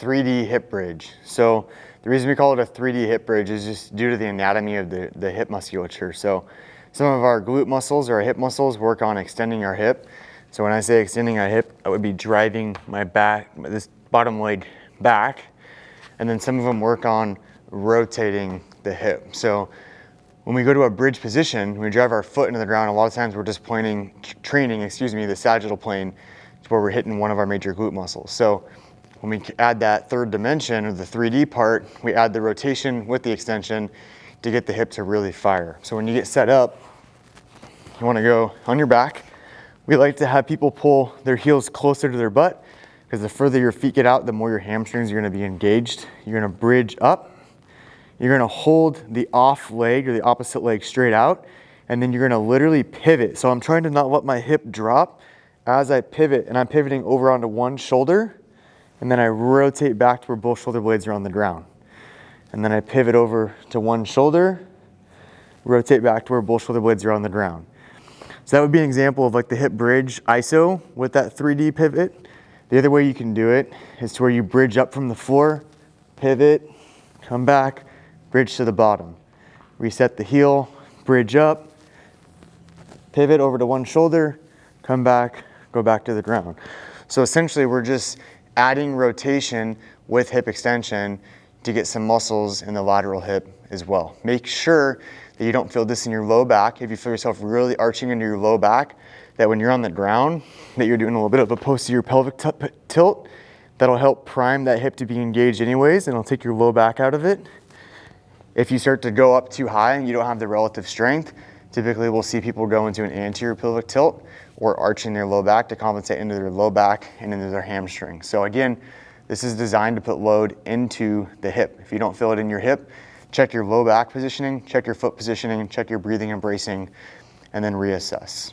3D hip bridge. So the reason we call it a 3D hip bridge is just due to the anatomy of the hip musculature. So some of our glute muscles or our hip muscles work on extending our hip. So when I say extending our hip, I would be driving my back, this bottom leg back, and then some of them work on rotating the hip. So when we go to a bridge position, when we drive our foot into the ground, a lot of times we're just training, the sagittal plane to where we're hitting one of our major glute muscles. So when we add that third dimension, or the 3D part, we add the rotation with the extension to get the hip to really fire. So when you get set up, you want to go on your back. We like to have people pull their heels closer to their butt, because the further your feet get out, the more your hamstrings are going to be engaged. You're going to bridge up. You're going to hold the off leg or the opposite leg straight out, and then you're going to literally pivot. So I'm trying to not let my hip drop as I pivot, and I'm pivoting over onto one shoulder, and then I rotate back to where both shoulder blades are on the ground. And then I pivot over to one shoulder, rotate back to where both shoulder blades are on the ground. So that would be an example of like the hip bridge iso with that 3D pivot. The other way you can do it is to where you bridge up from the floor, pivot, come back, bridge to the bottom. Reset the heel, bridge up, pivot over to one shoulder, come back, go back to the ground. So essentially we're just adding rotation with hip extension to get some muscles in the lateral hip as well. Make sure that you don't feel this in your low back. If you feel yourself really arching into your low back, that when you're on the ground, that you're doing a little bit of a posterior pelvic tilt. That'll help prime that hip to be engaged anyways, and it'll take your low back out of it. If you start to go up too high and you don't have the relative strength, typically we'll see people go into an anterior pelvic tilt or arching their low back to compensate into their low back and into their hamstring. So again, this is designed to put load into the hip. If you don't feel it in your hip, check your low back positioning, check your foot positioning, check your breathing and bracing, and then reassess.